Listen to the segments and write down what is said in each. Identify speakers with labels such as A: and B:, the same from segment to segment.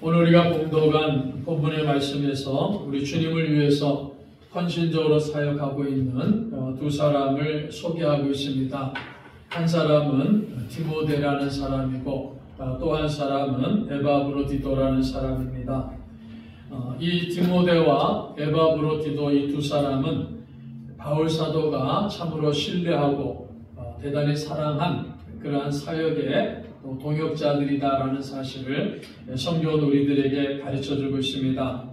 A: 오늘 우리가 봉독한 본문의 말씀에서 우리 주님을 위해서 헌신적으로 사역하고 있는 두 사람을 소개하고 있습니다. 한 사람은 디모데라는 사람이고 또 한 사람은 에바브로디도라는 사람입니다. 이 디모데와 에바브로디도 이 두 사람은 바울 사도가 참으로 신뢰하고 대단히 사랑한 그러한 사역의 동역자들이다라는 사실을 성경은 우리들에게 가르쳐주고 있습니다.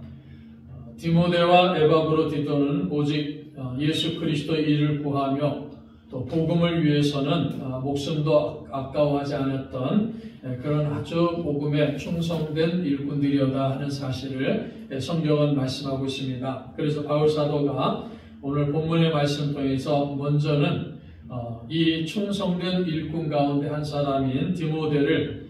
A: 디모데와 에바브로디도는 오직 예수 그리스도의 일을 구하며 또 복음을 위해서는 목숨도 아까워하지 않았던 그런 아주 복음에 충성된 일꾼들이었다 하는 사실을 성경은 말씀하고 있습니다. 그래서 바울 사도가 오늘 본문의 말씀 통해서 먼저는 이 충성된 일꾼 가운데 한 사람인 디모데를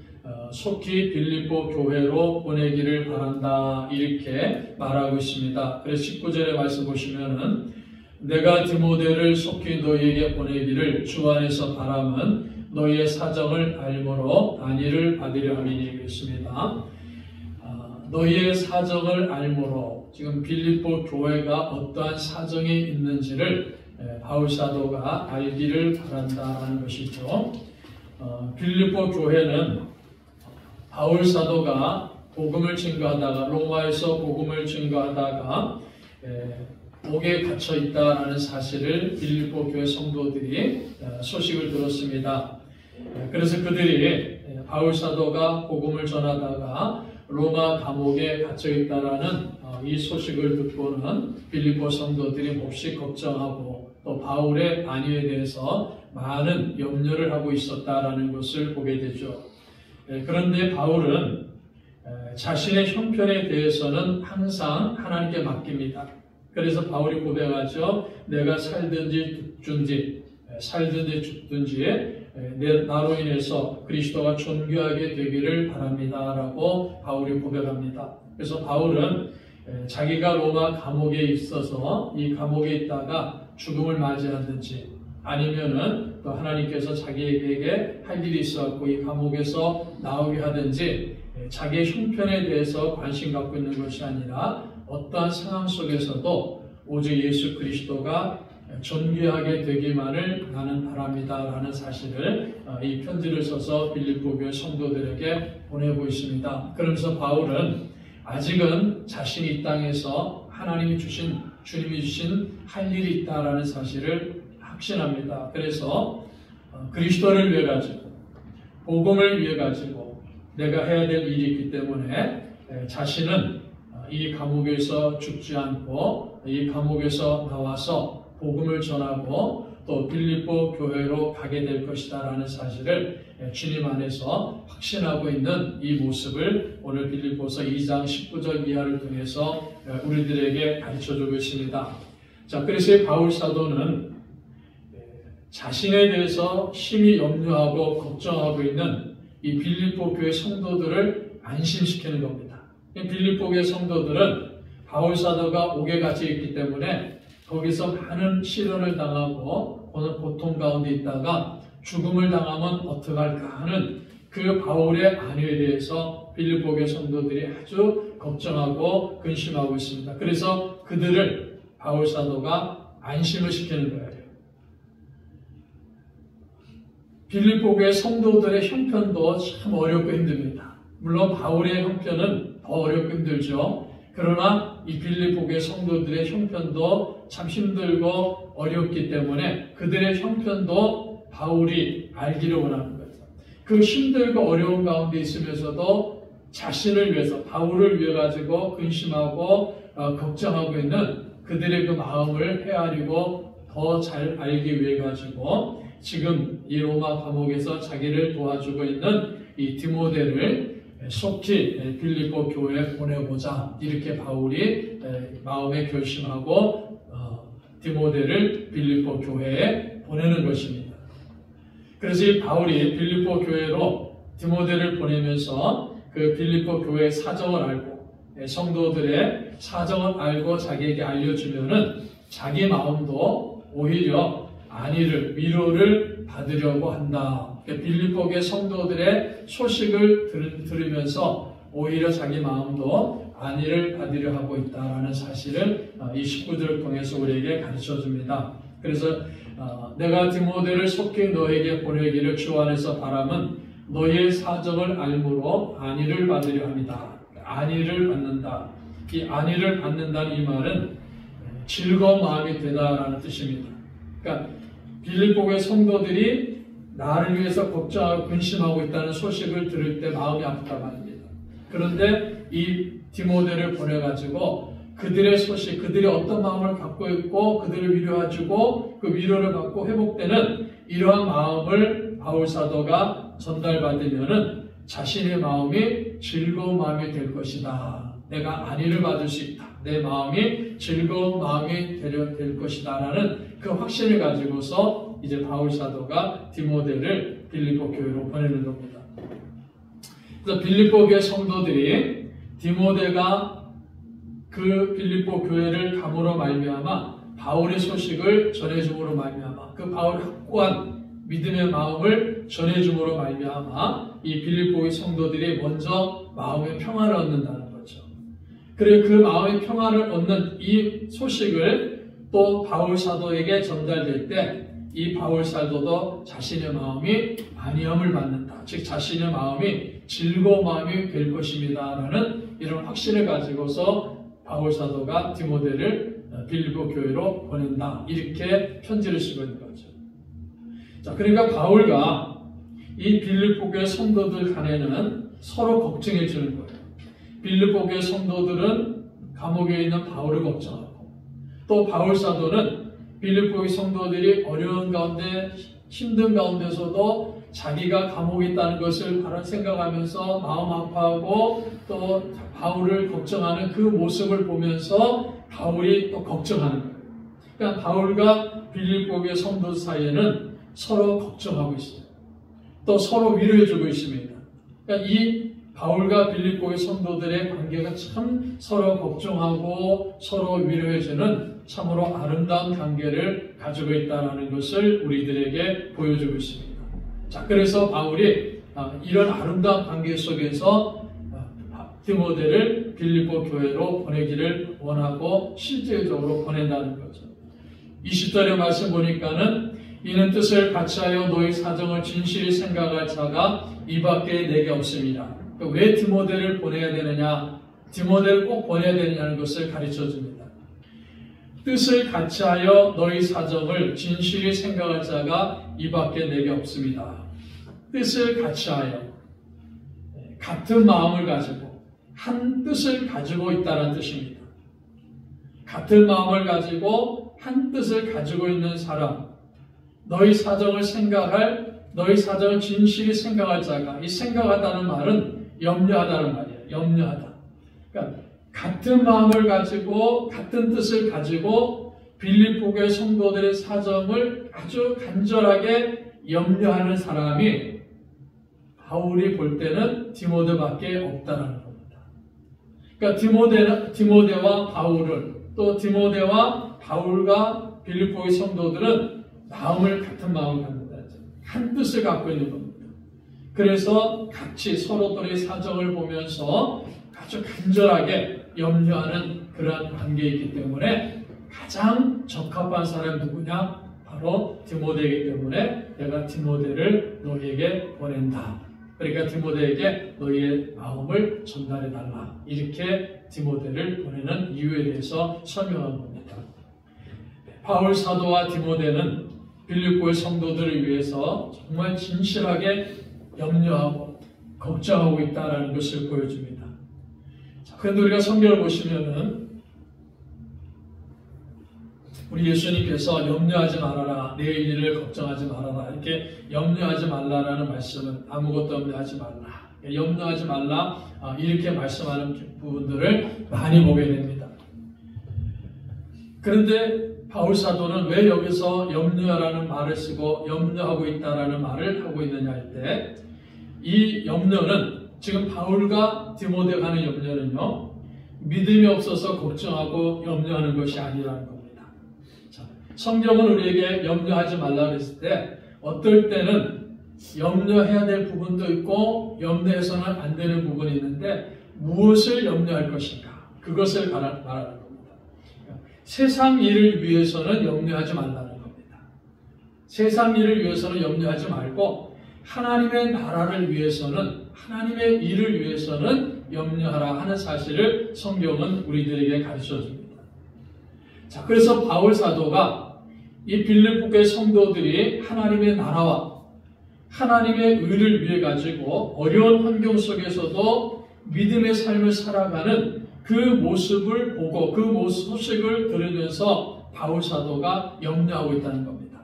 A: 속히 빌립보 교회로 보내기를 바란다 이렇게 말하고 있습니다. 그래서 19절의 말씀 보시면은 내가 디모데를 속히 너희에게 보내기를 주 안에서 바람은 너희의 사정을 알므로 안위를 받으려 함이니 그랬습니다. 너희의 사정을 알므로 지금 빌립보 교회가 어떠한 사정이 있는지를 바울 사도가 알기를 바란다는 것이죠. 빌립보 교회는 바울 사도가 복음을 증거하다가 로마에서 복음을 증거하다가 옥에 갇혀 있다라는 사실을 빌립보 교회 성도들이 소식을 들었습니다. 그래서 그들이 바울 사도가 복음을 전하다가 로마 감옥에 갇혀 있다라는 이 소식을 듣고는 빌립보 성도들이 몹시 걱정하고 또 바울의 안위에 대해서 많은 염려를 하고 있었다라는 것을 보게 되죠. 그런데 바울은 자신의 형편에 대해서는 항상 하나님께 맡깁니다. 그래서 바울이 고백하죠. 내가 살든지 죽든지 나로 인해서 그리스도가 존귀하게 되기를 바랍니다 라고 바울이 고백합니다. 그래서 바울은 자기가 로마 감옥에 있어서 이 감옥에 있다가 죽음을 맞이하든지 아니면은 또 하나님께서 자기에게 할 일이 있어갖고 이 감옥에서 나오게 하든지 자기의 형편에 대해서 관심 갖고 있는 것이 아니라 어떠한 상황 속에서도 오직 예수 그리스도가 존귀하게 되기만을 나는 바랍니다 라는 사실을 이 편지를 써서 빌립보 교회 성도들에게 보내고 있습니다. 그러면서 바울은 아직은 자신이 이 땅에서 하나님이 주신 주님이 주신 할 일이 있다라는 사실을 확신합니다. 그래서 그리스도를 위해 가지고 복음을 위해 가지고 내가 해야 될 일이 있기 때문에 자신은 이 감옥에서 죽지 않고 이 감옥에서 나와서 복음을 전하고 또 빌립보 교회로 가게 될 것이다 라는 사실을 주님 안에서 확신하고 있는 이 모습을 오늘 빌립보서 2장 19절 이하를 통해서 우리들에게 가르쳐주고 있습니다. 자, 그래서 바울 사도는 자신에 대해서 심히 염려하고 걱정하고 있는 이 빌립보 교회 성도들을 안심시키는 겁니다. 빌립보 교회 성도들은 바울 사도가 옥에 갇혀 있기 때문에 거기서 많은 시련을 당하고 고통 가운데 있다가 죽음을 당하면 어떡할까 하는 그 바울의 안위에 대해서 빌립보 교회 성도들이 아주 걱정하고 근심하고 있습니다. 그래서 그들을 바울 사도가 안심을 시키는 거예요. 빌립보 교회 성도들의 형편도 참 어렵고 힘듭니다. 물론 바울의 형편은 더 어렵고 힘들죠. 그러나 이 빌립보 교회 성도들의 형편도 참 힘들고 어렵기 때문에 그들의 형편도 바울이 알기를 원하는 거죠. 그 힘들고 어려운 가운데 있으면서도 자신을 위해서 바울을 위해 가지고 근심하고 걱정하고 있는 그들의 그 마음을 헤아리고 더 잘 알기 위해 가지고 지금 이 로마 감옥에서 자기를 도와주고 있는 이 디모데를 속히 빌립보 교회에 보내보자 이렇게 바울이 마음에 결심하고 디모데를 빌립보 교회에 보내는 것입니다. 그래서 이 바울이 빌립보 교회로 디모데를 보내면서 그 빌립보 교회의 사정을 알고 성도들의 사정을 알고 자기에게 알려주면은 자기 마음도 오히려 안위를 위로를 받으려고 한다. 빌립보 교회 성도들의 소식을 들으면서 오히려 자기 마음도 안위를 받으려 하고 있다라는 사실을 이 식구들을 통해서 우리에게 가르쳐 줍니다. 그래서 내가 디모데를 속히 너에게 보내기를 주 안에서 바람은 너희의 사정을 알므로 안위를 받으려 합니다. 안위를 받는다. 이 안위를 받는다는 이 말은 즐거운 마음이 되다라는 뜻입니다. 그러니까 빌립보의 성도들이 나를 위해서 걱정하고 근심하고 있다는 소식을 들을 때 마음이 아프다 말입니다. 그런데 이 디모데를 보내가지고 그들의 소식, 그들이 어떤 마음을 갖고 있고 그들을 위로해주고 그 위로를 받고 회복되는 이러한 마음을 바울 사도가 전달받으면은 자신의 마음이 즐거운 마음이 될 것이다. 내가 안위를 받을 수 있다. 내 마음이 즐거운 마음이 될 것이다. 라는 그 확신을 가지고서 이제 바울 사도가 디모데를 빌립보 교회로 보내는 겁니다. 그래서 빌립보 교회 성도들이 디모데가 그 빌립보 교회를 감으로 말미암아 바울의 소식을 전해줌으로 말미암아 그 바울 확고한 믿음의 마음을 전해줌으로 말미암아 이 빌립보의 성도들이 먼저 마음의 평화를 얻는다는 거죠. 그리고 그 마음의 평화를 얻는 이 소식을 또 바울 사도에게 전달될 때 이 바울 사도도 자신의 마음이 안위함을 받는다. 즉 자신의 마음이 즐거운 마음이 될 것입니다. 라는 이런 확신을 가지고서 바울 사도가 디모데를 빌립보 교회로 보낸다. 이렇게 편지를 쓰고 있는 거죠. 자, 그러니까 바울과 이 빌립보 교회 성도들 간에는 서로 걱정해 주는 거예요. 빌립보 교회 성도들은 감옥에 있는 바울을 걱정하고 또 바울 사도는 빌립보의 성도들이 어려운 가운데 힘든 가운데서도 자기가 감옥에 있다는 것을 바로 생각하면서 마음 아파하고 또 바울을 걱정하는 그 모습을 보면서 바울이 또 걱정하는 거예요. 그러니까 바울과 빌립보의 성도 사이에는 서로 걱정하고 있어요. 또 서로 위로해주고 있습니다. 그러니까 이 바울과 빌립보의 성도들의 관계가 참 서로 걱정하고 서로 위로해주는 참으로 아름다운 관계를 가지고 있다는 것을 우리들에게 보여주고 있습니다. 자, 그래서 바울이 이런 아름다운 관계 속에서 디모데를 빌립보 교회로 보내기를 원하고 실제적으로 보낸다는 거죠. 20절의 말씀 보니까는 이는 뜻을 같이하여 너희 사정을 진실히 생각할 자가 이 밖에 내게 없습니다. 왜 디모데를 보내야 되느냐, 디모데를 꼭 보내야 되느냐는 것을 가르쳐 줍니다. 뜻을 같이하여 너희 사정을 진실히 생각할 자가 이 밖에 내게 없습니다. 뜻을 같이하여 같은 마음을 가지고 한 뜻을 가지고 있다는 뜻입니다. 같은 마음을 가지고 한 뜻을 가지고 있는 사람, 너희 사정을 너희 사정을 진실히 생각할 자가, 이 생각하다는 말은 염려하다는 말이에요. 염려하다. 그러니까 같은 마음을 가지고 같은 뜻을 가지고 빌립보 교회 성도들의 사정을 아주 간절하게 염려하는 사람이 바울이 볼 때는 디모데밖에 없다는 겁니다. 그러니까 디모데와 바울을 또 디모데와 바울과 빌립보 교회 성도들은 같은 마음을 갖는다. 한 뜻을 갖고 있는 겁니다. 그래서 같이 서로들의 사정을 보면서 아주 간절하게 염려하는 그러한 관계이기 때문에 가장 적합한 사람이 누구냐? 바로 디모데이기 때문에 내가 디모데를 너희에게 보낸다. 그러니까 디모데에게 너희의 마음을 전달해달라. 이렇게 디모데를 보내는 이유에 대해서 설명한 겁니다. 바울 사도와 디모데는 빌립보의 성도들을 위해서 정말 진실하게 염려하고 걱정하고 있다는 것을 보여줍니다. 그런데 우리가 성경을 보시면은 우리 예수님께서 염려하지 말아라, 내일 일을 걱정하지 말아라, 이렇게 염려하지 말라라는 말씀은 아무것도 염려하지 말라, 염려하지 말라, 이렇게 말씀하는 부분들을 많이 보게 됩니다. 그런데 바울 사도는 왜 여기서 염려라는 말을 쓰고 염려하고 있다라는 말을 하고 있느냐 할 때, 이 염려는 지금 바울과 디모데 가는 염려는요, 믿음이 없어서 걱정하고 염려하는 것이 아니라는 겁니다. 자, 성경은 우리에게 염려하지 말라 그랬을 때 어떨 때는 염려해야 될 부분도 있고 염려해서는 안 되는 부분이 있는데 무엇을 염려할 것인가? 그것을 말하는 겁니다. 세상 일을 위해서는 염려하지 말라는 겁니다. 세상 일을 위해서는 염려하지 말고 하나님의 나라를 위해서는, 하나님의 일을 위해서는 염려하라 하는 사실을 성경은 우리들에게 가르쳐 줍니다. 자, 그래서 바울 사도가 이 빌립보교의 성도들이 하나님의 나라와 하나님의 의를 위해 가지고 어려운 환경 속에서도 믿음의 삶을 살아가는 그 모습을 보고 그 소식을 들으면서 바울 사도가 염려하고 있다는 겁니다.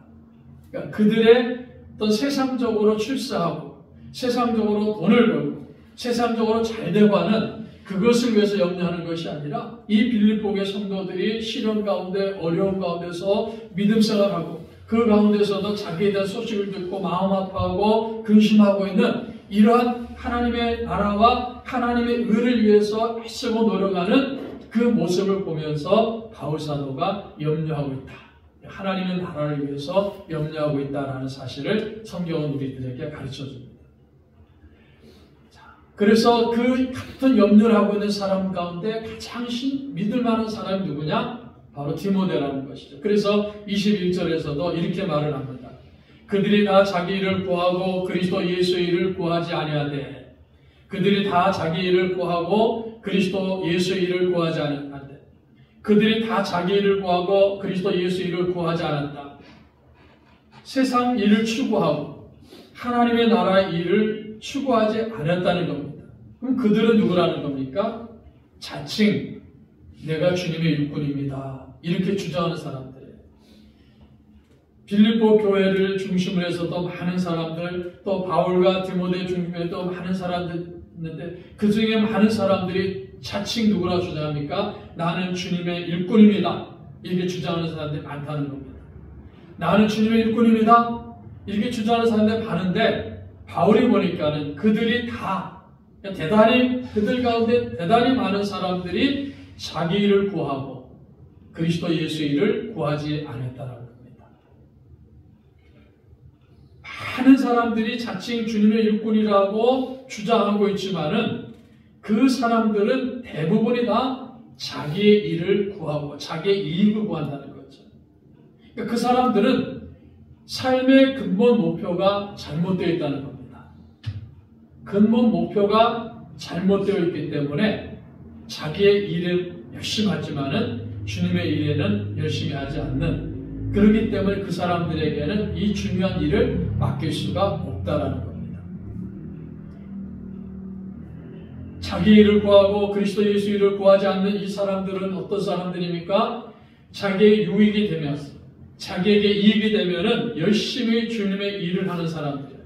A: 그러니까 그들의 어떤 세상적으로 출세하고 세상적으로 돈을 벌고 세상적으로 잘되고 하는 그것을 위해서 염려하는 것이 아니라 이 빌립보교의 성도들이 시련 가운데 어려움 가운데서 믿음 생활하고 그 가운데서도 자기에 대한 소식을 듣고 마음 아파하고 근심하고 있는 이러한 하나님의 나라와 하나님의 의를 위해서 애쓰고 노력하는 그 모습을 보면서 바울 사도가 염려하고 있다. 하나님의 나라를 위해서 염려하고 있다라는 사실을 성경은 우리들에게 가르쳐 줍니다. 그래서 그 같은 염려를 하고 있는 사람 가운데 가장 믿을 만한 사람이 누구냐? 바로 디모데라는 것이죠. 그래서 21절에서도 이렇게 말을 합니다. 그들이 다 자기 일을 구하고 그리스도 예수의 일을 구하지 아니하되, 그들이 다 자기 일을 구하고 그리스도 예수의 일을 구하지 않았다. 그들이 다 자기 일을 구하고 그리스도 예수의 일을 구하지 않았다. 세상 일을 추구하고 하나님의 나라의 일을 추구하지 않았다는 겁니다. 그럼 그들은 누구라는 겁니까? 자칭 내가 주님의 일꾼입니다. 이렇게 주장하는 사람들이에요. 빌립보 교회를 중심으로 해서도 많은 사람들, 또 바울과 디모데 중심에도 많은 사람들 있는데 그 중에 많은 사람들이 자칭 누구라 주장합니까? 나는 주님의 일꾼입니다. 이렇게 주장하는 사람들이 많다는 겁니다. 나는 주님의 일꾼입니다. 이렇게 주장하는 사람들이 많은데 바울이 보니까는 그들이 다 그들 가운데 대단히 많은 사람들이 자기 일을 구하고 그리스도 예수의 일을 구하지 않았다는 겁니다. 많은 사람들이 자칭 주님의 일꾼이라고 주장하고 있지만은 그 사람들은 대부분이 다 자기의 일을 구하고 자기의 이익을 구한다는 거죠. 그러니까 그 사람들은 삶의 근본 목표가 잘못되어 있다는 겁니다. 근본 목표가 잘못되어 있기 때문에 자기의 일을 열심히 하지만은 주님의 일에는 열심히 하지 않는, 그렇기 때문에 그 사람들에게는 이 중요한 일을 맡길 수가 없다라는 겁니다. 자기 일을 구하고 그리스도 예수 일을 구하지 않는 이 사람들은 어떤 사람들입니까? 자기의 유익이 되면, 자기에게 이익이 되면은 열심히 주님의 일을 하는 사람들.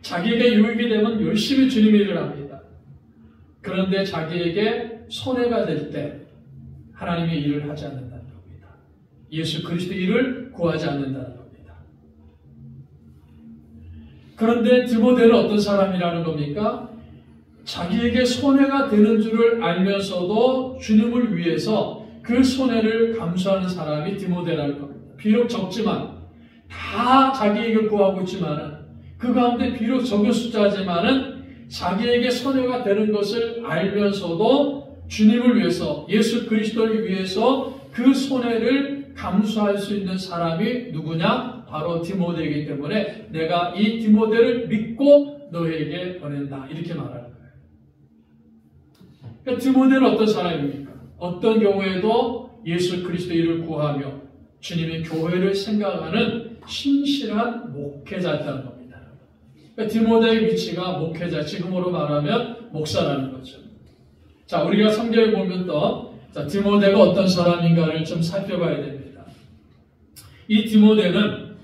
A: 자기에게 유익이 되면 열심히 주님의 일을 합니다. 그런데 자기에게 손해가 될 때 하나님의 일을 하지 않는다는 겁니다. 예수 그리스도 일을 구하지 않는다는 겁니다. 그런데 디모데는 어떤 사람이라는 겁니까? 자기에게 손해가 되는 줄을 알면서도 주님을 위해서 그 손해를 감수하는 사람이 디모데라는 겁니다. 비록 적지만 다 자기에게 구하고 있지만은 그 가운데 비록 적은 숫자지만은 자기에게 손해가 되는 것을 알면서도 주님을 위해서, 예수 그리스도를 위해서 그 손해를 감수할 수 있는 사람이 누구냐? 바로 디모데이기 때문에 내가 이 디모데를 믿고 너에게 보낸다. 이렇게 말하는 거예요. 그러니까 디모데는 어떤 사람입니까? 어떤 경우에도 예수 그리스도의 일을 구하며 주님의 교회를 생각하는 신실한 목회자였다는 겁니다. 디모데의 위치가 목회자, 지금으로 말하면 목사라는 거죠. 자, 우리가 성경에 보면 또 디모데가 어떤 사람인가를 좀 살펴봐야 됩니다. 이 디모데는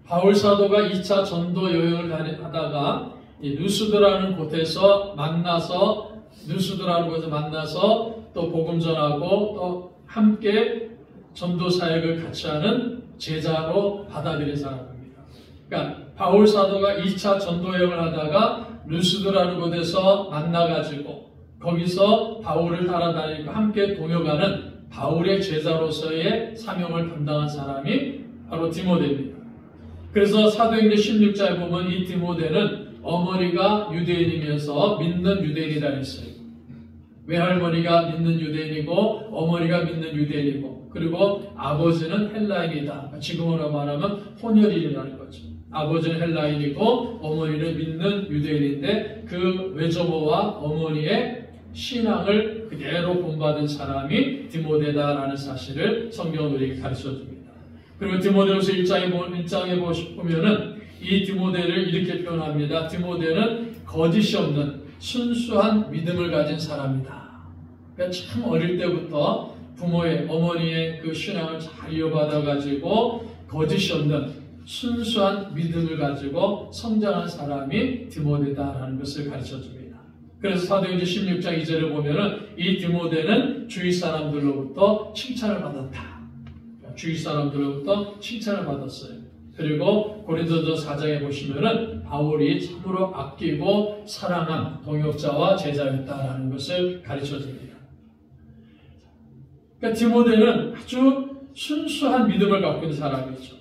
A: 바울 사도가 2차 전도 여행을 하다가 누스드라는 곳에서 만나서 또 복음 전하고 또 함께 전도 사역을 같이 하는 제자로 받아들인 사람입니다. 그러니까 바울 사도가 2차 전도 여행을 하다가 루스드라는 곳에서 만나가지고 거기서 바울을 따라다니고 함께 동역하는 바울의 제자로서의 사명을 감당한 사람이 바로 디모데입니다. 그래서 사도행전 16장에 보면 이 디모데는 어머니가 유대인이면서 믿는 유대인이라 했어요. 외할머니가 믿는 유대인이고 어머니가 믿는 유대인이고 그리고 아버지는 헬라인이다. 지금으로 말하면 혼혈인이라는 거죠. 아버지는 헬라인이고 어머니는 믿는 유대인인데 그 외조모와 어머니의 신앙을 그대로 본받은 사람이 디모데다라는 사실을 성경은 우리에게 가르쳐줍니다. 그리고 디모데후서 1장에 보면은 이 디모데를 이렇게 표현합니다. 디모데는 거짓이 없는 순수한 믿음을 가진 사람이다. 그러니까 참 어릴 때부터 부모의 어머니의 그 신앙을 잘 이어받아가지고 거짓이 없는 순수한 믿음을 가지고 성장한 사람이 디모데다라는 것을 가르쳐줍니다. 그래서 사도행전 16장 2절을 보면은 이 디모데는 주위 사람들로부터 칭찬을 받았다. 주위 사람들로부터 칭찬을 받았어요. 그리고 고린도전서 4장에 보시면은 바울이 참으로 아끼고 사랑한 동역자와 제자였다라는 것을 가르쳐줍니다. 그러니까 디모데는 아주 순수한 믿음을 갖고 있는 사람이죠.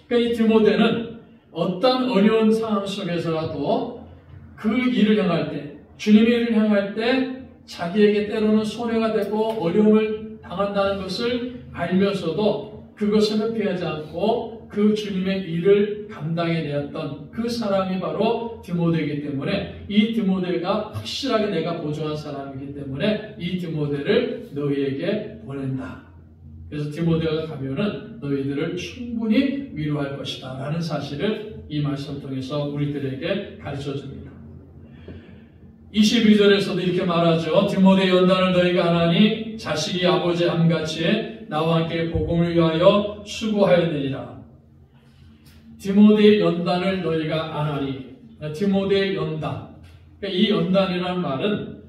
A: 그러니까 이 디모데는 어떤 어려운 상황 속에서라도 그 일을 향할 때, 주님의 일을 향할 때 자기에게 때로는 손해가 되고 어려움을 당한다는 것을 알면서도 그것을 회피하지 않고 그 주님의 일을 감당해내었던 그 사람이 바로 디모데이기 때문에 이 디모데가 확실하게 내가 보증한 사람이기 때문에 이 디모데를 너희에게 보낸다. 그래서 디모데가 가면은 너희들을 충분히 위로할 것이다 라는 사실을 이 말씀을 통해서 우리들에게 가르쳐줍니다. 22절에서도 이렇게 말하죠. 디모데 연단을 너희가 안 하니 자식이 아버지 함같이 나와 함께 복음을 위하여 수고하였느니라. 디모데의 연단을 너희가 안 하니. 디모데의 연단. 그러니까 이 연단이라는 말은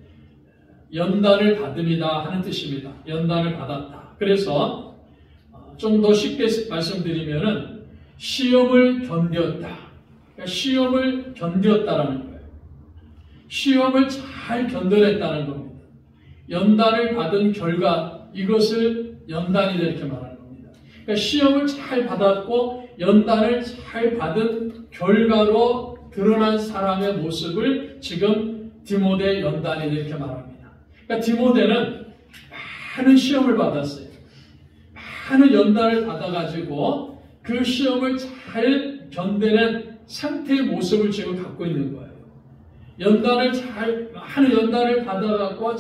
A: 연단을 받음이다 하는 뜻입니다. 연단을 받았다. 그래서 좀 더 쉽게 말씀드리면은 시험을 견뎠다. 그러니까 시험을 견뎠다라는 거예요. 시험을 잘 견뎌냈다는 겁니다. 연단을 받은 결과 이것을 연단이다 이렇게 말하는 겁니다. 그러니까 시험을 잘 받았고 연단을 잘 받은 결과로 드러난 사람의 모습을 지금 디모데 연단이다 이렇게 말합니다. 그러니까 디모데는 많은 시험을 받았어요. 많은 연단을 받아가지고 그 시험을 잘 견뎌낸 상태의 모습을 지금 갖고 있는 거예요. 많은 연단을 받아갖고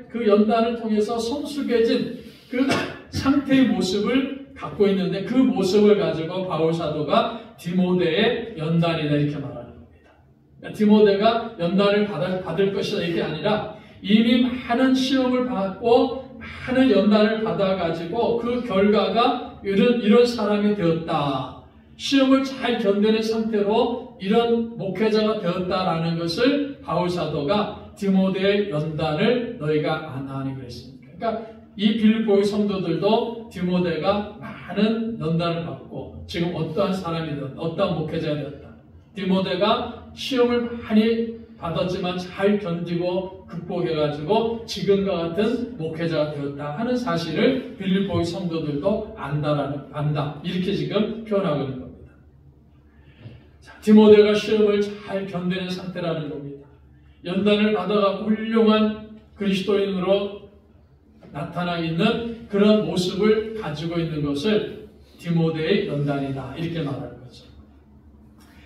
A: 그 연단을 통해서 성숙해진 그 상태의 모습을 갖고 있는데 그 모습을 가지고 바울 사도가 디모데의 연단이다 이렇게 말하는 겁니다. 그러니까 디모데가 연단을 받을 것이다 이게 아니라 이미 많은 시험을 받고 많은 연단을 받아가지고 그 결과가 이런 사람이 되었다. 시험을 잘 견뎌낸 상태로 이런 목회자가 되었다라는 것을 바울 사도가 디모데의 연단을 너희가 안 하니 그랬습니다. 그러니까 이 빌립보의 성도들도 디모데가 많은 연단을 받고 지금 어떠한 사람이 되었다. 어떠한 목회자가 되었다. 디모데가 시험을 많이 받았지만 잘 견디고 극복해가지고 지금과 같은 목회자가 되었다 하는 사실을 빌립보의 성도들도 안다. 이렇게 지금 표현하고 있는 겁니다. 자, 디모데가 시험을 잘 견디는 상태라는 겁니다. 연단을 받아가 훌륭한 그리스도인으로 나타나 있는 그런 모습을 가지고 있는 것을 디모데의 연단이다. 이렇게 말하는 거죠.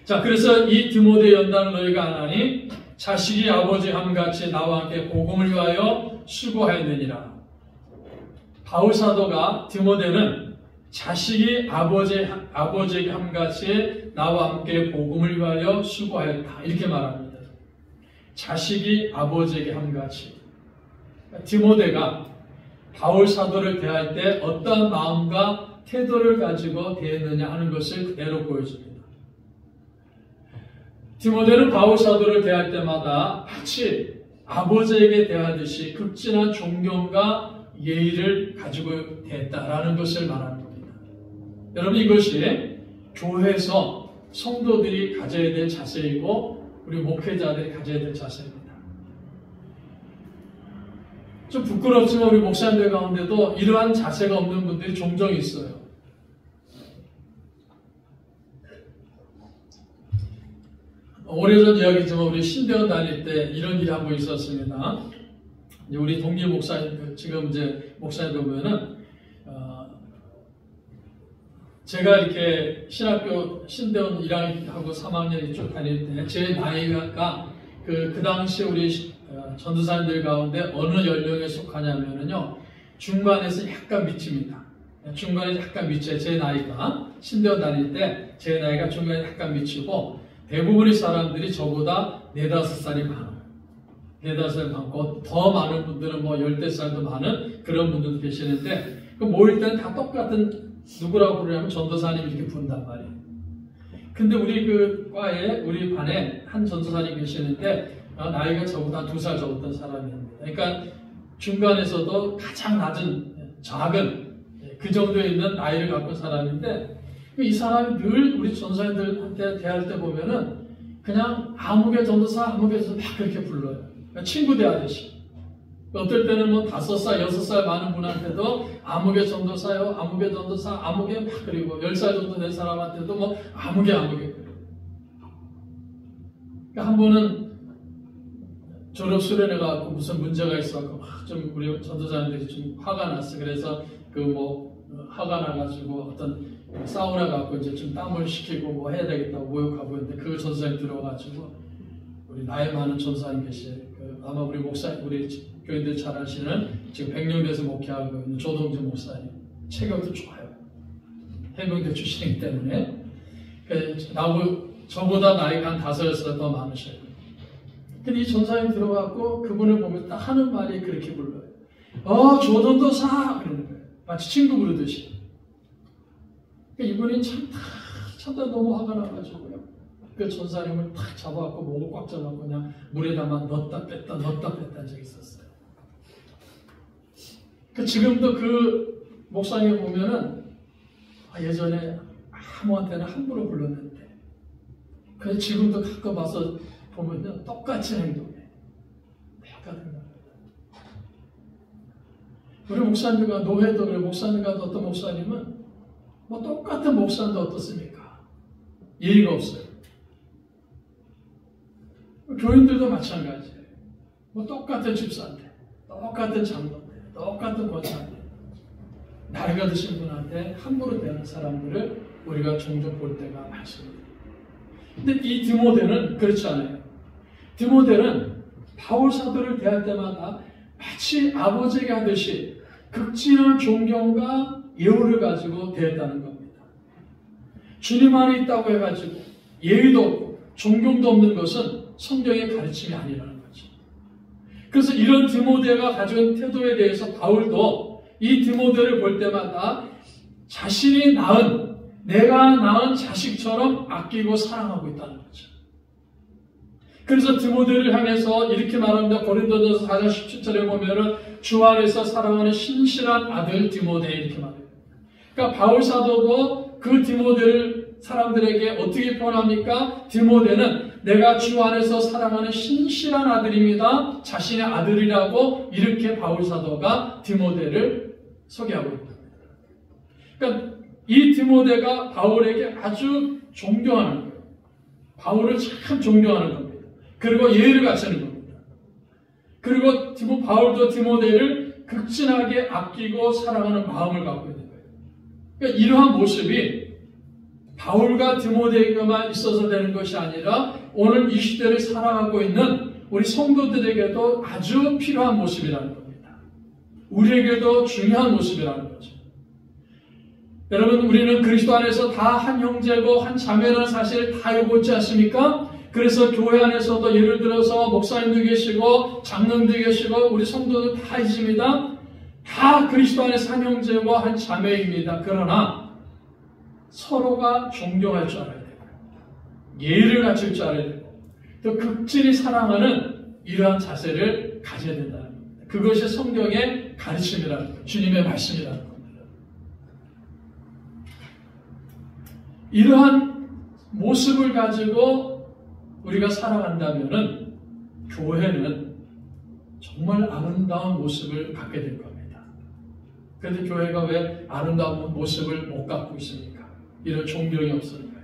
A: 자, 그래서 이 디모데의 연단을 너희가 안 하니 자식이 아버지 함같이 나와 함께 복음을 위하여 수고하였느니라. 바울 사도가 디모데는 자식이 아버지 함같이 나와 함께 복음을 위하여 수고하였다. 이렇게 말합니다. 자식이 아버지에게 함같이. 디모데가 바울 사도를 대할 때 어떤 마음과 태도를 가지고 대했느냐 하는 것을 그대로 보여줍니다. 디모데는 바울 사도를 대할 때마다 마치 아버지에게 대하듯이 극진한 존경과 예의를 가지고 대했다라는 것을 말하는 겁니다. 여러분 이것이 교회에서 성도들이 가져야 될 자세이고 우리 목회자들이 가져야 될 자세입니다. 좀 부끄럽지만 우리 목사님들 가운데도 이러한 자세가 없는 분들이 종종 있어요. 오래전 이야기지만 우리 신대원 다닐 때 이런 일이 한 번 있었습니다. 우리 동기 목사님, 지금 이제 목사님들 보면은, 제가 이렇게 신학교 신대원 1학년하고 3학년 쭉 다닐 때 제 나이가 그 당시 우리 전도사님들 가운데 어느 연령에 속하냐면은요, 중간에서 약간 밑입니다. 중간에 약간 밑에 제 나이가 신대원 다닐 때 제 나이가 중간에 약간 밑이고 대부분의 사람들이 저보다 4-5살이 많아요. 4-5살 많고 더 많은 분들은 뭐 10살 도 많은 그런 분들도 계시는데 그 모일 때는 다 똑같은 누구라고 부르냐면 전도사님 이렇게 부른단 말이에요. 근데 우리 그 과에 우리 반에 한 전도사님 계시는데 나이가 저보다 2살 적었던 사람입니다. 그러니까 중간에서도 가장 낮은 작은 그 정도에 있는 나이를 갖고 사람인데 이 사람이 늘 우리 전도사님들한테 대할 때 보면은 그냥 아무개 전도사 아무개 전도사 막 그렇게 불러요. 그러니까 친구 대하듯이. 어떨 때는 뭐 5살, 6살 많은 분한테도 아무개 전도사요, 아무개 전도사, 아무개 막 그리고 10살 정도 된 사람한테도 뭐 아무개 그래요. 그러니까 한 번은 졸업 수련회 가고 무슨 문제가 있어갖고 좀 우리 전도사님들이 좀 화가 났어. 그래서 그 뭐 화가 나가지고 어떤 사우나 갖고 이제 좀 땀을 식히고 뭐 해야 되겠다고 모욕하고 있는데 그 전도사님 들어가지고 우리 나이 많은 전도사님 계시 아마 우리 목사님, 우리 교인들 잘 아시는 지금 백령대에서 목회하고 있는 조동진 목사님 체격도 좋아요. 해병대 출신이기 때문에 저보다 나이가 한 5살 더 많으셔요. 근데 이 전사님 들어가고 그분을 보면 딱 하는 말이 그렇게 불러요. 조전도사! 그러는 거예요. 마치 친구 부르듯이. 그러니까 이분이 참다 너무 화가 나가지고요. 그 전사님을 탁 잡아갖고 목을 꽉 잡아갖고 그냥 물에다만 넣었다 뺐다 한 적이 있었어요. 지금도 그 목사님 보면은 예전에 아무한테나 함부로 불렀는데 그래서 지금도 가끔 와서 보면요 똑같이 행동해. 똑같은 거. 우리 목사님과 노회도 그래 목사님과 어떤 목사님은 뭐 똑같은 목사인데 어떻습니까? 예의가 없어요. 교인들도 마찬가지예요. 뭐 똑같은 집사인데, 똑같은 장로인데, 똑같은 권사인데 나이가 드신 분한테 함부로 대하는 사람들을 우리가 종종 볼 때가 많습니다. 근데 이 디모데는 그렇지 않아요. 디모데는 바울 사도를 대할 때마다 마치 아버지에게 하듯이 극진한 존경과 예우를 가지고 대했다는 겁니다. 주님 안에 있다고 해가지고 예의도 없고 존경도 없는 것은 성경의 가르침이 아니라는 거죠. 그래서 이런 디모데가 가진 태도에 대해서 바울도 이 디모데를 볼 때마다 자신이 내가 낳은 자식처럼 아끼고 사랑하고 있다는 거죠. 그래서 디모데를 향해서 이렇게 말합니다. 고린도전서 4장 17절에 보면은 주 안에서 사랑하는 신실한 아들 디모데 이렇게 말해요. 그러니까 바울 사도도 그 디모데를 사람들에게 어떻게 표현합니까? 디모데는 내가 주 안에서 사랑하는 신실한 아들입니다. 자신의 아들이라고 이렇게 바울 사도가 디모데를 소개하고 있습니다. 그러니까 이 디모데가 바울에게 아주 존경하는 거예요. 바울을 참 존경하는 겁니다. 그리고 예의를 갖추는 겁니다. 그리고 바울도 디모데를 극진하게 아끼고 사랑하는 마음을 갖고 있는 거예요. 그러니까 이러한 모습이 바울과 디모데에게만 있어서 되는 것이 아니라 오늘 이 시대를 살아가고 있는 우리 성도들에게도 아주 필요한 모습이라는 겁니다. 우리에게도 중요한 모습이라는 거죠. 여러분, 우리는 그리스도 안에서 다 한 형제고 한 자매라는 사실을 다 알고 있지 않습니까? 그래서 교회 안에서도 예를 들어서 목사님도 계시고 장로님도 계시고 우리 성도들 다 있습니다. 다 그리스도 안에서 한 형제고 한 자매입니다. 그러나 서로가 존경할 줄 알아야 되고 예의를 갖출 줄 알아야 되고 또 극진히 사랑하는 이러한 자세를 가져야 된다는 겁니다. 그것이 성경의 가르침이라는 거예요. 주님의 말씀이라는 겁니다. 이러한 모습을 가지고 우리가 살아간다면 교회는 정말 아름다운 모습을 갖게 될 겁니다. 그런데 교회가 왜 아름다운 모습을 못 갖고 있습니까? 이런 존경이 없으니까요.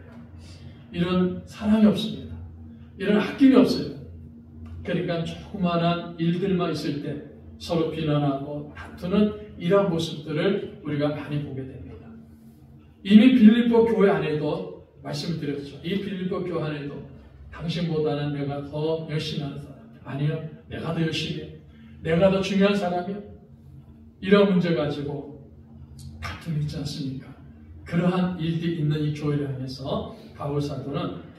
A: 이런 사랑이 없습니다. 이런 아낌이 없어요. 그러니까 조그마한 일들만 있을 때 서로 비난하고 다투는 이런 모습들을 우리가 많이 보게 됩니다. 이미 빌립보 교회 안에도 말씀을 드렸죠. 이 빌립보 교회 안에도 당신보다는 내가 더 열심히 하는 사람, 아니요, 내가 더 열심히 해, 내가 더 중요한 사람이야, 이런 문제 가지고 다툼이 있지 않습니까? 그러한 일들이 있는 이 교회를 향해서 바울 사도는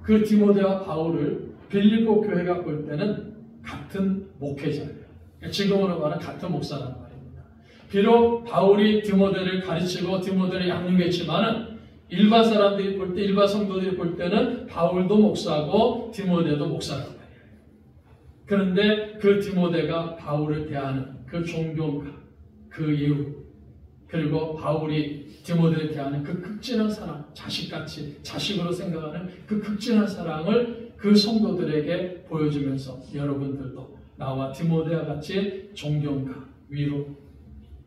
A: 그 디모데와 바울을 빌립보 교회가 볼 때는 같은 목회자예요. 지금으로 말하는 같은 목사라는 말입니다. 비록 바울이 디모데를 가르치고 디모데를 양육했지만은 일반 사람들이 볼 때, 일반 성도들이 볼 때는 바울도 목사고 디모데도 목사란 말이에요. 그런데 그 디모데가 바울을 대하는 그 존경감, 그 이유, 그리고 바울이 디모데를 대하는 그 극진한 사랑, 자식같이, 자식으로 생각하는 그 극진한 사랑을 그 성도들에게 보여주면서 여러분들도 나와 디모데와 같이 존경감,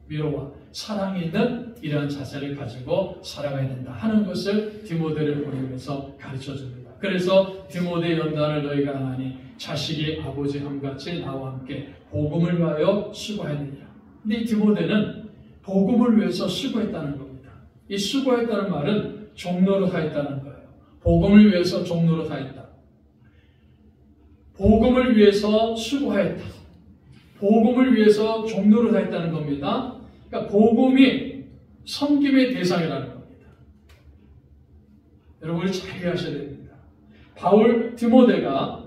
A: 위로와 사랑이 있는 이러한 자세를 가지고 살아가야 된다 하는 것을 디모데를 보내면서 가르쳐줍니다. 그래서 디모데 연단을 너희가 하나니 자식이 아버지 함같이 나와 함께 복음을 위하여 수고하느니라. 근데 이 디모데는 복음을 위해서 수고했다는 겁니다. 이 수고했다는 말은 종로로 다했다는 거예요. 복음을 위해서 종로로 다했다. 복음을 위해서 수고했다. 복음을 위해서 종로로 다했다는 겁니다. 그러니까 복음이 섬김의 대상이라는 겁니다. 여러분이 잘 이해하셔야 됩니다. 디모데가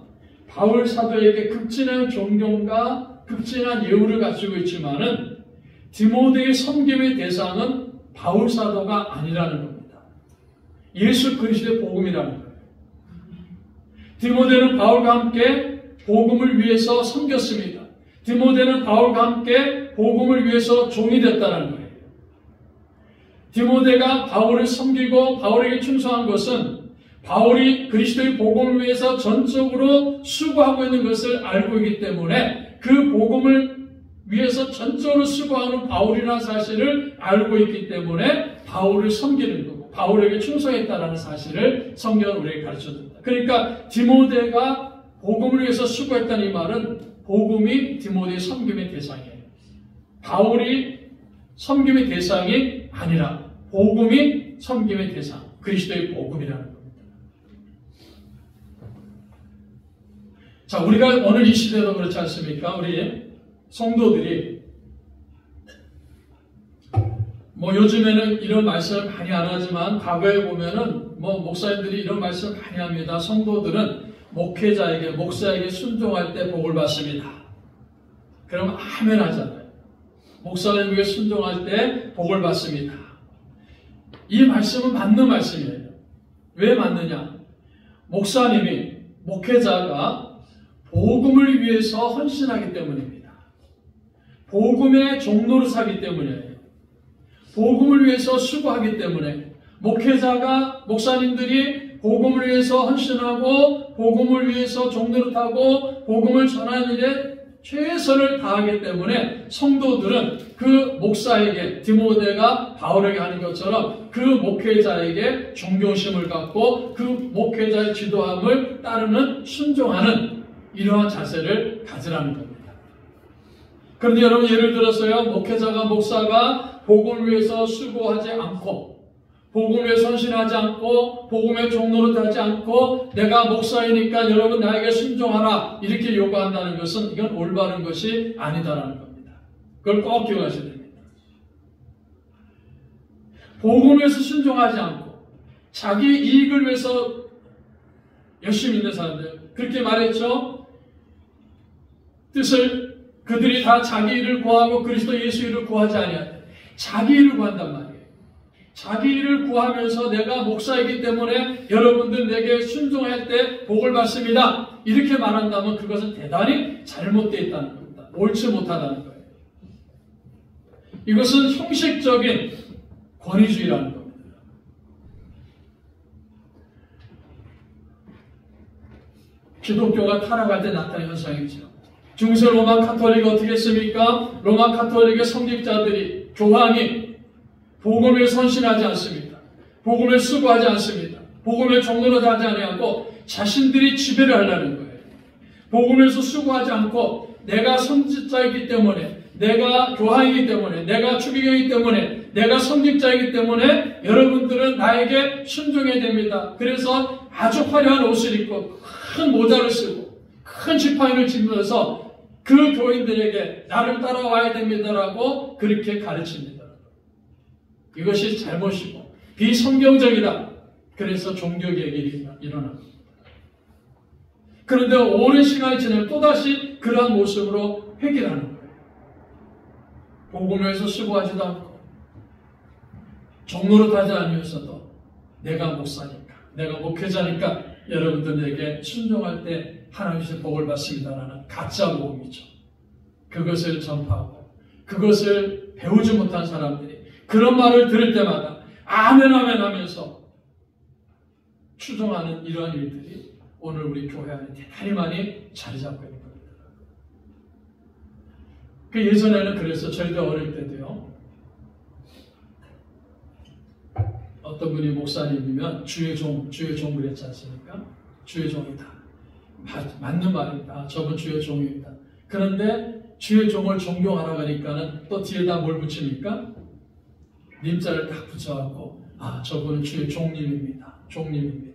A: 바울 사도에게 극진한 존경과 극진한 예우를 가지고 있지만은 디모데의 섬김의 대상은 바울 사도가 아니라는 겁니다. 예수 그리스도의 복음이라는 거예요. 디모데는 바울과 함께 복음을 위해서 섬겼습니다. 디모데는 바울과 함께 복음을 위해서 종이 됐다는 거예요. 디모데가 바울을 섬기고 바울에게 충성한 것은 바울이 그리스도의 복음을 위해서 전적으로 수고하고 있는 것을 알고 있기 때문에 그 복음을 위해서 전적으로 수고하는 바울이라는 사실을 알고 있기 때문에 바울을 섬기는 거고 바울에게 충성했다는 사실을 성경은 우리에게 가르쳐줍니다. 그러니까 디모데가 복음을 위해서 수고했다는 이 말은 복음이 디모데의 섬김의 대상이에요. 바울이 섬김의 대상이 아니라 복음이 섬김의 대상, 그리스도의 복음이라는 겁니다. 자, 우리가 오늘 이 시대도 그렇지 않습니까? 우리 성도들이 요즘에는 이런 말씀을 많이 안 하지만 과거에 보면은 목사님들이 이런 말씀을 많이 합니다. 성도들은 목회자에게, 목사에게 순종할 때 복을 받습니다. 그럼 아멘 하잖아요. 목사님에게 순종할 때 복을 받습니다. 이 말씀은 맞는 말씀이에요. 왜 맞느냐? 목사님이, 목회자가 복음을 위해서 헌신하기 때문입니다. 복음의 종로를 사기 때문이에요. 복음을 위해서 수고하기 때문에 목회자가, 목사님들이 복음을 위해서 헌신하고 복음을 위해서 종로를 타고 복음을 전하는 일에 최선을 다하기 때문에 성도들은 그 목사에게, 디모데가 바울에게 하는 것처럼 그 목회자에게 존경심을 갖고 그 목회자의 지도함을 따르는, 순종하는 이러한 자세를 가지라는 겁니다. 그런데 여러분, 예를 들어서요, 목회자가, 목사가 복음을 위해서 수고하지 않고 복음을 위해서 헌신하지 않고 복음의 종로를 하지 않고 내가 목사이니까 여러분 나에게 순종하라 이렇게 요구한다는 것은 이건 올바른 것이 아니다라는 겁니다. 그걸 꼭 기억하셔야 됩니다. 복음을 위해서 순종하지 않고 자기 이익을 위해서 열심히 있는 사람들, 그렇게 말했죠. 뜻을 그들이 다 자기 일을 구하고 그리스도 예수 일을 구하지 아니하다. 자기 일을 구한단 말이에요. 자기 일을 구하면서 내가 목사이기 때문에 여러분들 내게 순종할 때 복을 받습니다. 이렇게 말한다면 그것은 대단히 잘못되어 있다는 겁니다. 옳지 못하다는 거예요. 이것은 형식적인 권위주의라는 겁니다. 기독교가 타락할 때 나타나는 현상이죠. 중세 로마 카톨릭이 어떻게 했습니까? 로마 카톨릭의 성직자들이, 교황이 복음을 선신하지 않습니다. 복음을 수고하지 않습니다. 복음의 종로로 하지 아니하고 자신들이 지배를 하려는 거예요. 복음에서 수고하지 않고 내가 선지자이기 때문에, 내가 교황이기 때문에, 내가 추기경이기 때문에, 내가 선직자이기 때문에 여러분들은 나에게 순종해야 됩니다. 그래서 아주 화려한 옷을 입고 큰 모자를 쓰고 큰 지팡이를 짚으면서 그 교인들에게 나를 따라와야 됩니다라고 그렇게 가르칩니다. 이것이 잘못이고 비성경적이다. 그래서 종교개혁이 일어납니다. 그런데 오랜 시간이 지나면 또다시 그러한 모습으로 회귀하는 거예요. 복음에서 수고하지도 않고 종로로 하지 않으면서도 내가 목사니까, 내가 목회자니까 여러분들에게 순종할 때 하나님의 복을 받습니다라는 가짜 복음이죠. 그것을 전파하고 그것을 배우지 못한 사람들이 그런 말을 들을 때마다 아멘 아멘 하면서 추종하는 이러한 일들이 오늘 우리 교회 안에 대단히 많이 자리 잡고 있는 겁니다. 그 예전에는 그래서 저희도 어릴 때도요, 어떤 분이 목사님이면 주의 종 그랬지 않습니까? 주의 종이다. 맞는 말입니다. 저분 주의 종입니다. 그런데 주의 종을 존경하라고 하니까는 또 뒤에다 뭘 붙입니까? 님자를 딱 붙여갖고, 아, 저분은 주의 종님입니다. 종님입니다.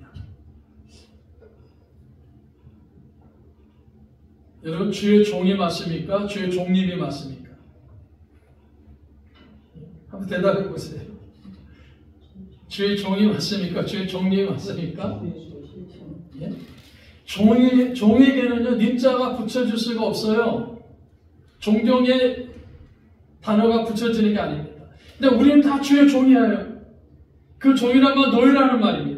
A: 여러분, 주의 종이 맞습니까? 주의 종님이 맞습니까? 한번 대답해 보세요. 주의 종이 맞습니까? 주의 종님이 맞습니까? 예? 종에게는요, 님자가 붙여줄 수가 없어요. 종종의 단어가 붙여지는 게 아닙니다. 근데 우리는 다 주의 종이에요. 그 종이란 건 노예라는 말입니다.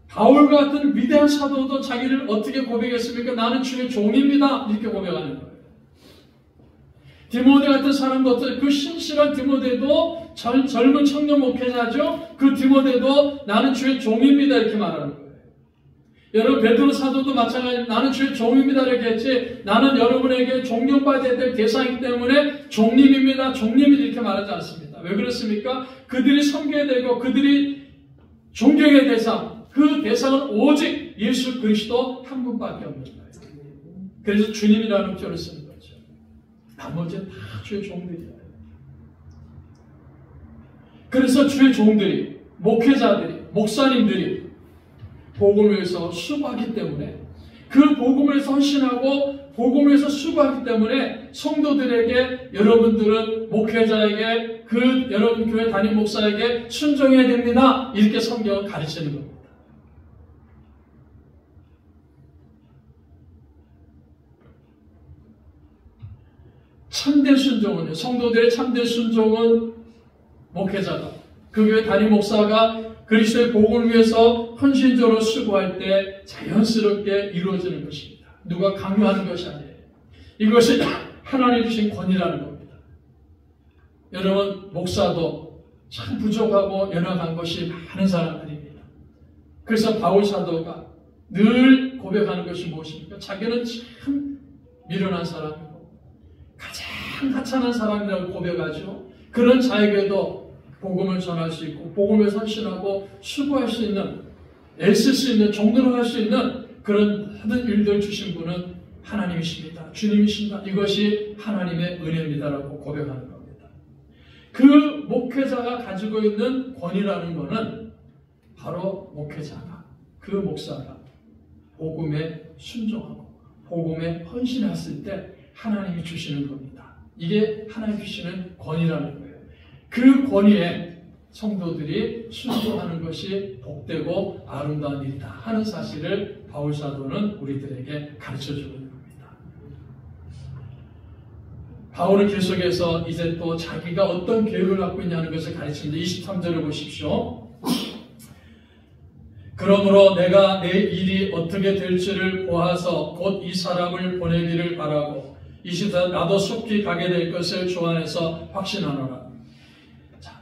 A: 바울 같은 위대한 사도도 자기를 어떻게 고백했습니까? 나는 주의 종입니다. 이렇게 고백하는 거예요. 디모데 같은 사람도 그 신실한 디모데도 젊은 청년 목회자죠. 그 디모데도 나는 주의 종입니다. 이렇게 말하는 거예요. 여러분, 베드로 사도도 마찬가지로 나는 주의 종입니다. 이렇게 했지, 나는 여러분에게 존경받아야 될 대상이기 때문에 종님입니다. 종님이 이렇게 말하지 않습니다. 왜 그렇습니까? 그들이 섬겨야 되고 그들이 존경의 대상, 그 대상은 오직 예수 그리스도 한 분밖에 없는 거예요. 그래서 주님이라는 표를 쓰는 거죠. 나머지는 다 주의 종들이에요. 그래서 주의 종들이, 목회자들이, 목사님들이 복음을 위해서 수고하기 때문에, 그 복음을 위해서 헌신하고 복음을 위해서 수고하기 때문에 성도들에게, 여러분들은 목회자에게, 그 여러분 교회 담임 목사에게 순종해야 됩니다. 이렇게 성경을 가르치는 겁니다. 참된 순종은요, 성도들의 참된 순종은 목회자가, 그 교회 담임 목사가 그리스도의 복음을 위해서 헌신적으로 수고할 때 자연스럽게 이루어지는 것입니다. 누가 강요하는 것이 아니에요. 이것이 하나님 주신 권위라는 겁니다. 여러분, 목사도 참 부족하고 연약한 것이 많은 사람들입니다. 그래서 바울 사도가 늘 고백하는 것이 무엇입니까? 자기는 참 미련한 사람이고 가장 하찮은 사람이라고 고백하죠. 그런 자에게도 복음을 전할 수 있고 복음을 선신하고 수고할 수 있는, 애쓸 수 있는, 종로를 할 수 있는 그런 모든 일들 주신 분은 하나님이십니다. 주님이십니다. 이것이 하나님의 은혜입니다라고 고백하는 겁니다. 그 목회자가 가지고 있는 권위라는 것은 바로 목회자가, 그 목사가 복음에 순종하고 복음에 헌신했을 때 하나님이 주시는 겁니다. 이게 하나님 주시는 권위라는 거예요. 그 권위에 성도들이 순종하는 것이 복되고 아름다운 일이다 하는 사실을 바울 사도는 우리들에게 가르쳐주고 있는 겁니다. 바울은 계속해서 이제 또 자기가 어떤 계획을 갖고 있냐는 것을 가르칩니다. 23절을 보십시오. 그러므로 내가 내 일이 어떻게 될지를 보아서 곧 이 사람을 보내기를 바라고 24절 나도 속히 가게 될 것을 주 안에서 확신하노라.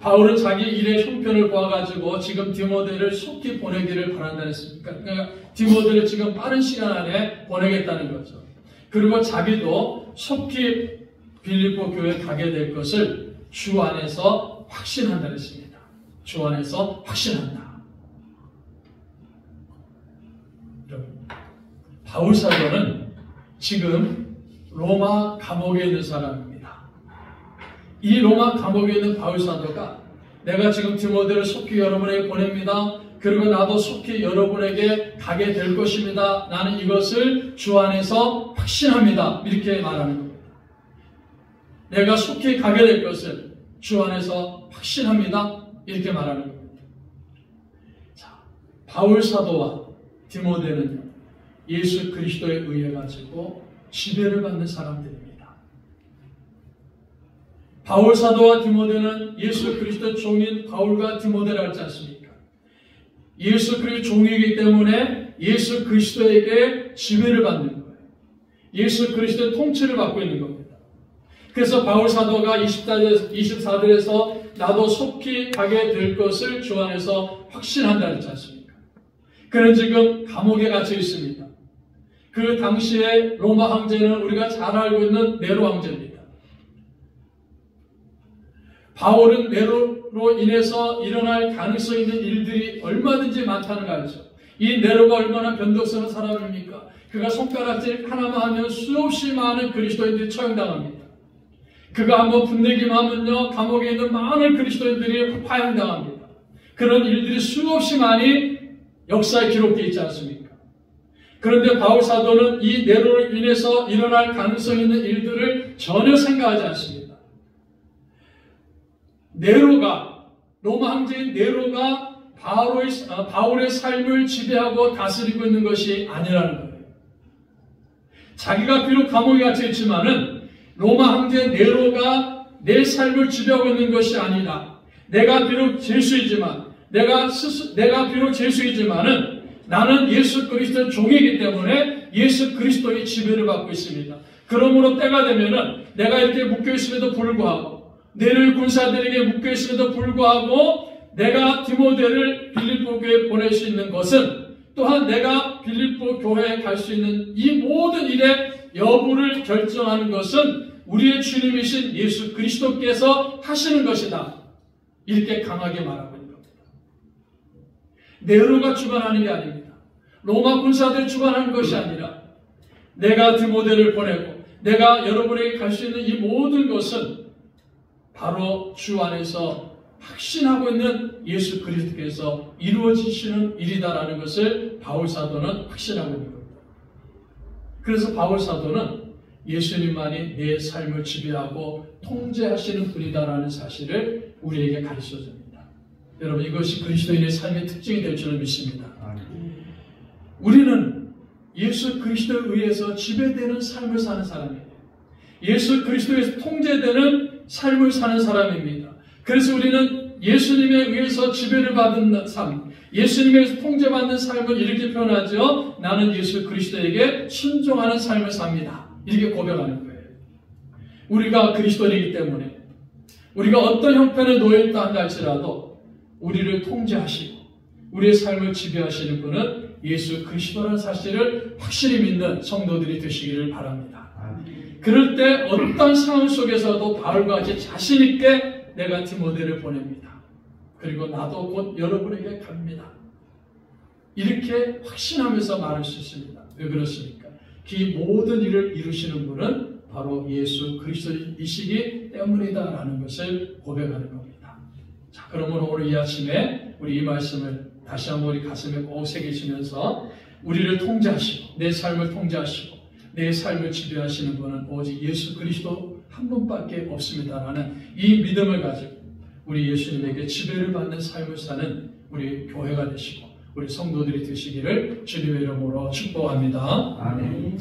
A: 바울은 자기 일의 형편을 보아가지고 지금 디모데를 속히 보내기를 바란다 했습니까? 그러니까 디모데를 지금 빠른 시간 안에 보내겠다는 거죠. 그리고 자기도 속히 빌립보 교회에 가게 될 것을 주 안에서 확신한다 했습니다. 주 안에서 확신한다. 바울 사도는 지금 로마 감옥에 있는 사람입니다. 이 로마 감옥에 있는 바울 사도가 내가 지금 디모데를 속히 여러분에게 보냅니다. 그리고 나도 속히 여러분에게 가게 될 것입니다. 나는 이것을 주 안에서 확신합니다. 이렇게 말하는 겁니다. 내가 속히 가게 될 것을 주 안에서 확신합니다. 이렇게 말하는 겁니다. 자, 바울 사도와 디모데는요, 예수 그리스도에 의해 가지고 지배를 받는 사람들입니다. 바울 사도와 디모데는 예수 그리스도 종인 바울과 디모데를 알지 않습니까? 예수 그리스도 종이기 때문에 예수 그리스도에게 지배를 받는 거예요. 예수 그리스도의 통치를 받고 있는 겁니다. 그래서 바울 사도가 24절에서 나도 속히 가게 될 것을 주 안에서 확신한다 했지 않습니까? 그는 지금 감옥에 갇혀 있습니다. 그 당시에 로마 황제는 우리가 잘 알고 있는 네로 황제입니다. 바울은 네로로 인해서 일어날 가능성 있는 일들이 얼마든지 많다는 거 알죠? 이 네로가 얼마나 변덕스러운 사람입니까? 그가 손가락질 하나만 하면 수없이 많은 그리스도인들이 처형당합니다. 그가 한번 분내기만 하면요, 감옥에 있는 많은 그리스도인들이 파양당합니다. 그런 일들이 수없이 많이 역사에 기록되어 있지 않습니까? 그런데 바울 사도는 이 네로로 인해서 일어날 가능성 있는 일들을 전혀 생각하지 않습니다. 네로가, 로마 황제인 네로가 바울의 삶을 지배하고 다스리고 있는 것이 아니라는 거예요. 자기가 비록 감옥에 갇혀 있지만은 로마 황제 네로가 내 삶을 지배하고 있는 것이 아니라 내가 비록 죄수이지만 내가 비록 죄수이지만은 나는 예수 그리스도의 종이기 때문에 예수 그리스도의 지배를 받고 있습니다. 그러므로 때가 되면은 내가 이렇게 묶여 있음에도 불구하고 네로 군사들에게 묶여 있음에도 불구하고 내가 디모데를 빌립보 교회에 보낼 수 있는 것은 또한 내가 빌립보 교회에 갈 수 있는 이 모든 일의 여부를 결정하는 것은 우리의 주님이신 예수 그리스도께서 하시는 것이다. 이렇게 강하게 말하고 있는 겁니다. 네로가 주관하는 게 아닙니다. 로마 군사들이 주관하는 것이 아니라 내가 디모데를 보내고 내가 여러분에게 갈 수 있는 이 모든 것은 바로 주 안에서 확신하고 있는 예수 그리스도께서 이루어지시는 일이다라는 것을 바울 사도는 확신하고 있는 겁니다. 그래서 바울 사도는 예수님만이 내 삶을 지배하고 통제하시는 분이다라는 사실을 우리에게 가르쳐 줍니다. 여러분, 이것이 그리스도인의 삶의 특징이 될 줄을 믿습니다. 우리는 예수 그리스도에 의해서 지배되는 삶을 사는 사람이에요. 예수 그리스도에서 통제되는 삶을 사는 사람입니다. 그래서 우리는 예수님에 의해서 지배를 받은 삶, 예수님에 의해서 통제받는 삶을 이렇게 표현하죠. 나는 예수 그리스도에게 순종하는 삶을 삽니다. 이렇게 고백하는 거예요. 우리가 그리스도인이기 때문에 우리가 어떤 형편에 놓여있다 한다 할지라도 우리를 통제하시고 우리의 삶을 지배하시는 분은 예수 그리스도라는 사실을 확실히 믿는 성도들이 되시기를 바랍니다. 그럴 때 어떤 상황 속에서도 바울과 같이 자신 있게 내가 디모데를 보냅니다. 그리고 나도 곧 여러분에게 갑니다. 이렇게 확신하면서 말할 수 있습니다. 왜 그렇습니까? 그 모든 일을 이루시는 분은 바로 예수 그리스도이시기 때문이다라는 것을 고백하는 겁니다. 자, 그러면 오늘 이 아침에 우리 이 말씀을 다시 한번 우리 가슴에 꼭 새기시면서 우리를 통제하시고 내 삶을 통제하시고 내 삶을 지배하시는 분은 오직 예수 그리스도 한 분밖에 없습니다라는 이 믿음을 가지고 우리 예수님에게 지배를 받는 삶을 사는 우리 교회가 되시고 우리 성도들이 되시기를 주님의 이름으로 축복합니다. 아멘.